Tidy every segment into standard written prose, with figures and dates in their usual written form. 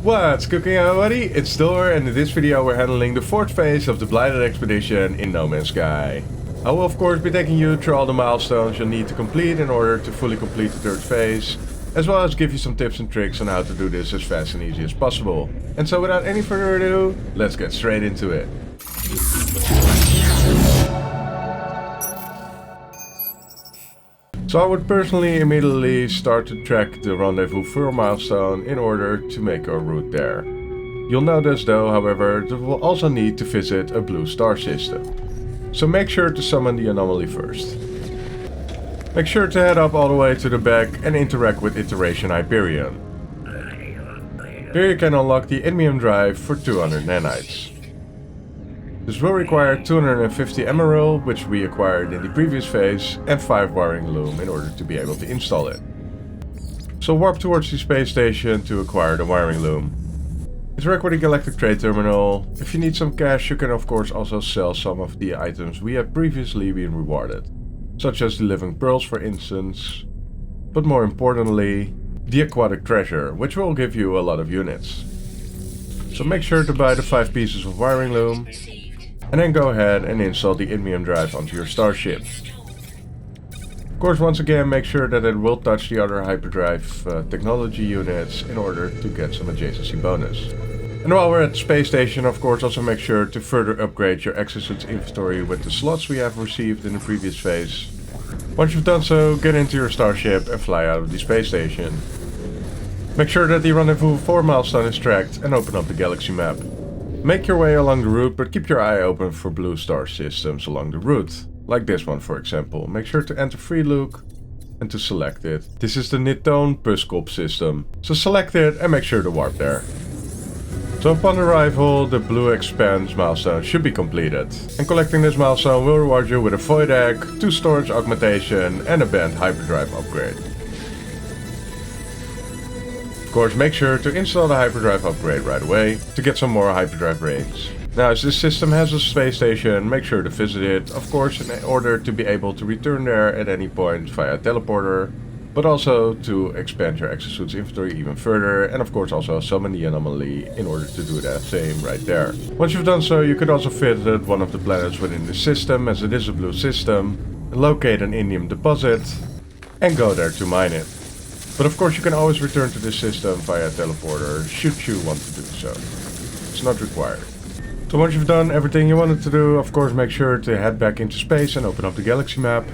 What's cooking, everybody? It's Thor, and in this video we're handling the 4th phase of the Blighted Expedition in No Man's Sky. I will of course be taking you through all the milestones you'll need to complete in order to fully complete the 3rd phase, as well as give you some tips and tricks on how to do this as fast and easy as possible. And so without any further ado, let's get straight into it. So I would personally immediately start to track the Rendezvous 4 milestone in order to make our route there. You'll notice though, however, that we'll also need to visit a blue star system. So make sure to summon the anomaly first. Make sure to head up all the way to the back and interact with Iteration Hyperion. Here you can unlock the Indium Drive for 200 nanites. This will require 250 emerald, which we acquired in the previous phase, and 5 wiring loom in order to be able to install it. So warp towards the space station to acquire the wiring loom. Interact with the Galactic Trade Terminal. If you need some cash, you can of course also sell some of the items we have previously been rewarded, such as the living pearls for instance, but more importantly, the aquatic treasure, which will give you a lot of units. So make sure to buy the 5 pieces of wiring loom, and then go ahead and install the Indium Drive onto your starship. Of course, once again, make sure that it will touch the other hyperdrive technology units in order to get some adjacency bonus. And while we're at the space station, of course, also make sure to further upgrade your exosuits inventory with the slots we have received in the previous phase. Once you've done so, get into your starship and fly out of the space station. Make sure that the Rendezvous 4 milestone is tracked and open up the galaxy map. Make your way along the route, but keep your eye open for blue star systems along the route, like this one for example. Make sure to enter free look and to select it. This is the Nitone Puskop system, so select it and make sure to warp there. So upon arrival, the blue expanse milestone should be completed, and collecting this milestone will reward you with a void egg, 2 storage augmentation and a band hyperdrive upgrade. Of course, make sure to install the hyperdrive upgrade right away to get some more hyperdrive range. Now, as this system has a space station, make sure to visit it, of course, in order to be able to return there at any point via teleporter, but also to expand your exosuits inventory even further, and of course also summon the anomaly in order to do that same right there. Once you've done so, you could also visit one of the planets within the system, as it is a blue system, locate an indium deposit, and go there to mine it. But of course you can always return to this system via teleporter should you want to do so. It's not required. So once you've done everything you wanted to do, of course make sure to head back into space and open up the galaxy map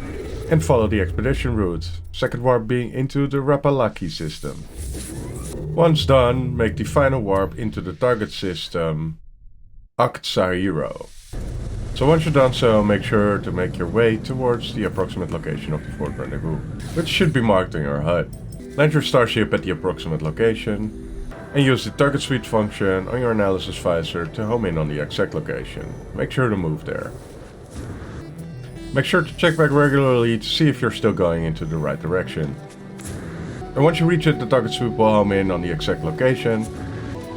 and follow the expedition route, second warp being into the Rapalaki system. Once done, make the final warp into the target system, Aktsahiro. So once you've done so, make sure to make your way towards the approximate location of the 4th rendezvous, which should be marked on your HUD. Land your starship at the approximate location, and use the target suite function on your analysis visor to home in on the exact location. Make sure to move there. Make sure to check back regularly to see if you're still going into the right direction. And once you reach it, the target suite will home in on the exact location.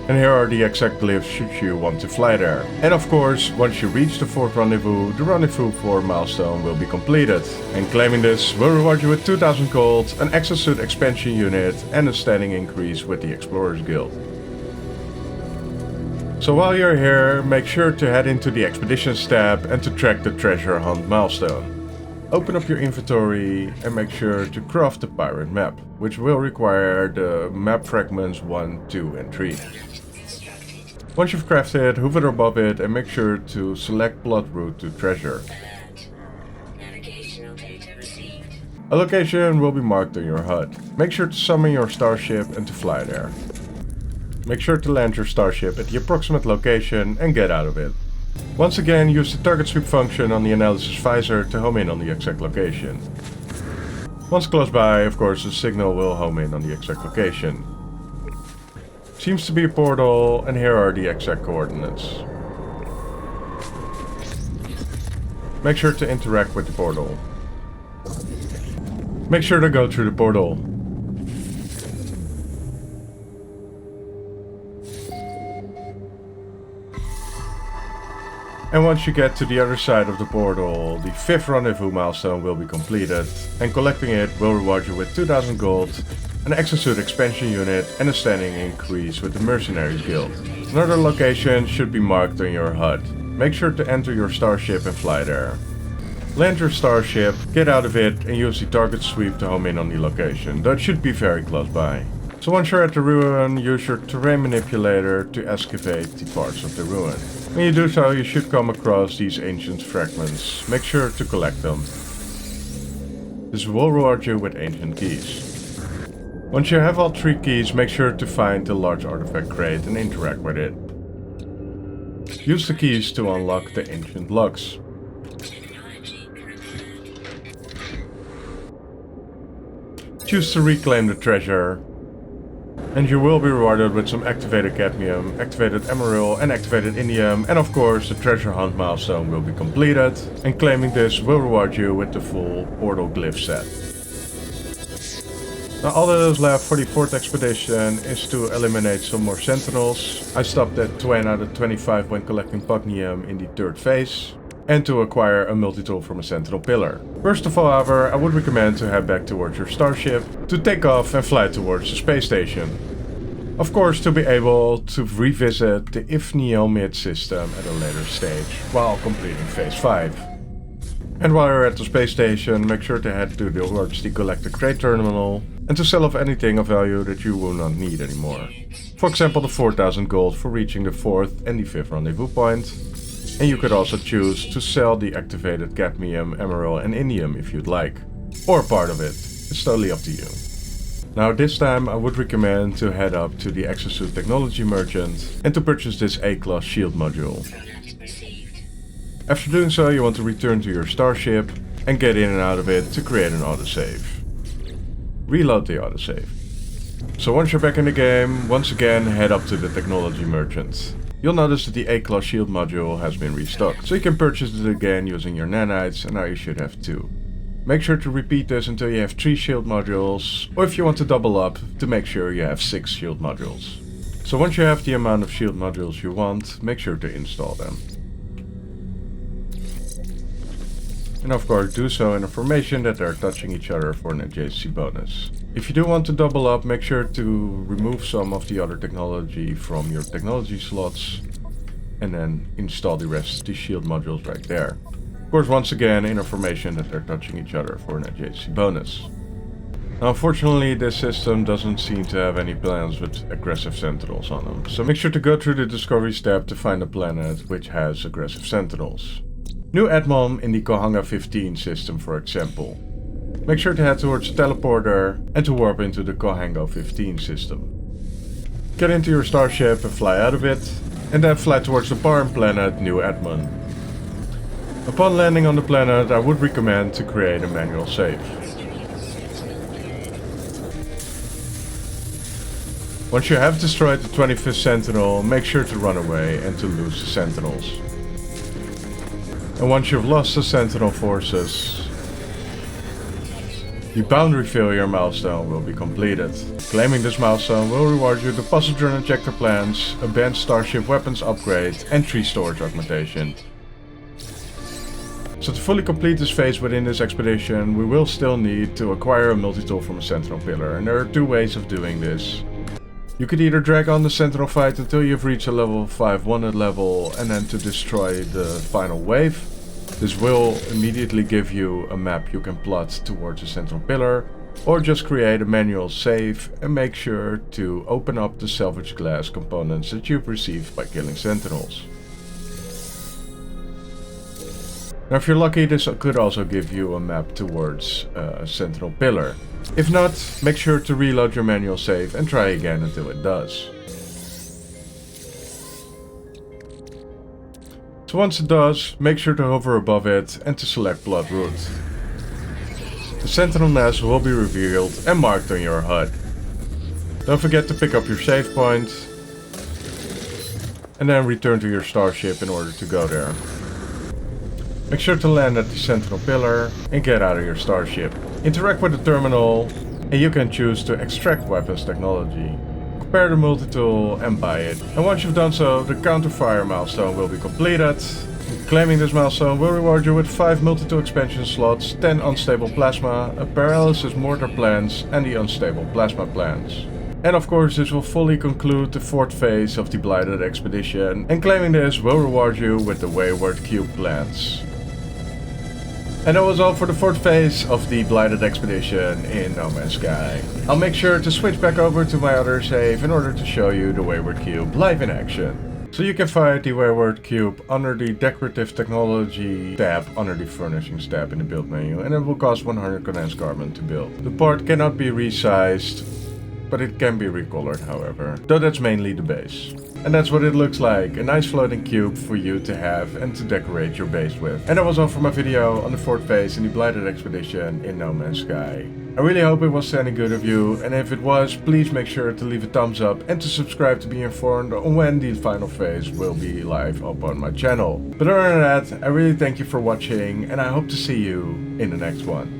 And here are the exact glyphs should you want to fly there. And of course, once you reach the 4th rendezvous, the Rendezvous 4 milestone will be completed. And claiming this will reward you with 2000 gold, an exosuit expansion unit, and a standing increase with the Explorers Guild. So while you're here, make sure to head into the Expeditions tab and to track the treasure hunt milestone. Open up your inventory and make sure to craft the pirate map, which will require the map fragments 1, 2 and 3. Once you've crafted, hover above it and make sure to select plot route to treasure. A location will be marked on your HUD. Make sure to summon your starship and to fly there. Make sure to land your starship at the approximate location and get out of it. Once again, use the target sweep function on the analysis visor to home in on the exact location. Once close by, of course, the signal will home in on the exact location. Seems to be a portal, and here are the exact coordinates. Make sure to interact with the portal. Make sure to go through the portal. And once you get to the other side of the portal, the 5th rendezvous milestone will be completed, and collecting it will reward you with 2000 gold, an exosuit expansion unit, and a standing increase with the Mercenaries Guild. Another location should be marked on your HUD. Make sure to enter your starship and fly there. Land your starship, get out of it, and use the target sweep to home in on the location, though it should be very close by. So once you're at the ruin, use your terrain manipulator to excavate the parts of the ruin. When you do so, you should come across these ancient fragments. Make sure to collect them. This will reward you with ancient keys. Once you have all 3 keys, make sure to find the large artifact crate and interact with it. Use the keys to unlock the ancient locks. Choose to reclaim the treasure, and you will be rewarded with some activated cadmium, activated emerald and activated indium, and of course the treasure hunt milestone will be completed, and claiming this will reward you with the full portal glyph set. Now all that is left for the 4th expedition is to eliminate some more sentinels. I stopped at 20 out of 25 when collecting pugnium in the 3rd phase, and to acquire a multi-tool from a sentinel pillar. First of all, however, I would recommend to head back towards your starship to take off and fly towards the space station. Of course, to be able to revisit the Ifniel mid system at a later stage while completing phase 5. And while you're at the space station, make sure to head towards the collected crate terminal and to sell off anything of value that you will not need anymore. For example, the 4000 gold for reaching the 4th and the 5th rendezvous point. And you could also choose to sell the activated cadmium, emerald and indium if you'd like. Or part of it. It's totally up to you. Now this time I would recommend to head up to the Exosuit Technology Merchant and to purchase this A-class shield module. After doing so, you want to return to your starship and get in and out of it to create an autosave. Reload the autosave. So once you're back in the game, once again head up to the Technology Merchant. You'll notice that the A-class shield module has been restocked, so you can purchase it again using your nanites, and now you should have 2. Make sure to repeat this until you have 3 shield modules, or if you want to double up, to make sure you have 6 shield modules. So once you have the amount of shield modules you want, make sure to install them. And of course do so in a formation that they're touching each other for an adjacency bonus. If you do want to double up, make sure to remove some of the other technology from your technology slots and then install the rest of the shield modules right there. Of course, once again in a formation that they're touching each other for an adjacency bonus. Now unfortunately this system doesn't seem to have any planets with aggressive sentinels on them, so make sure to go through the discovery step to find a planet which has aggressive sentinels. New Admon in the Kohanga 15 system, for example. Make sure to head towards the teleporter and to warp into the Kohanga 15 system. Get into your starship and fly out of it, and then fly towards the barren planet New Admon. Upon landing on the planet, I would recommend to create a manual save. Once you have destroyed the 25th sentinel, make sure to run away and to lose the sentinels. And once you've lost the sentinel forces, the boundary failure milestone will be completed. Claiming this milestone will reward you the passenger and ejector plans, a banned starship weapons upgrade and 3 storage augmentation. So to fully complete this phase within this expedition, we will still need to acquire a multi-tool from a sentinel pillar, and there are 2 ways of doing this. You could either drag on the sentinel fight until you've reached a level 5 wanted level and then to destroy the final wave. This will immediately give you a map you can plot towards the sentinel pillar, or just create a manual save and make sure to open up the salvage glass components that you've received by killing sentinels. Now if you're lucky, this could also give you a map towards a sentinel pillar. If not, make sure to reload your manual save and try again until it does. So once it does, make sure to hover above it and to select Bloodroot. The sentinel nest will be revealed and marked on your HUD. Don't forget to pick up your save point and then return to your starship in order to go there. Make sure to land at the sentinel pillar and get out of your starship. Interact with the terminal and you can choose to extract weapons technology. Compare the multi-tool and buy it. And once you've done so, the counter-fire milestone will be completed Claiming this milestone will reward you with 5 multi-tool expansion slots, 10 unstable plasma, a paralysis mortar plants and the unstable plasma plants. And of course this will fully conclude the 4th phase of the Blighted Expedition, and claiming this will reward you with the Wayward cube plants. And that was all for the 4th phase of the Blighted Expedition in No Man's Sky. I'll make sure to switch back over to my other save in order to show you the Wayward cube live in action. So you can find the Wayward cube under the Decorative Technology tab under the Furnishings tab in the build menu, and it will cost 100 condensed carbon to build. The part cannot be resized, but it can be recolored however, though that's mainly the base. And that's what it looks like, a nice floating cube for you to have and to decorate your base with. And that was all for my video on the 4th phase in the Blighted Expedition in No Man's Sky. I really hope it was any good of you, and if it was, please make sure to leave a thumbs up and to subscribe to be informed on when the final phase will be live up on my channel. But other than that, I really thank you for watching and I hope to see you in the next one.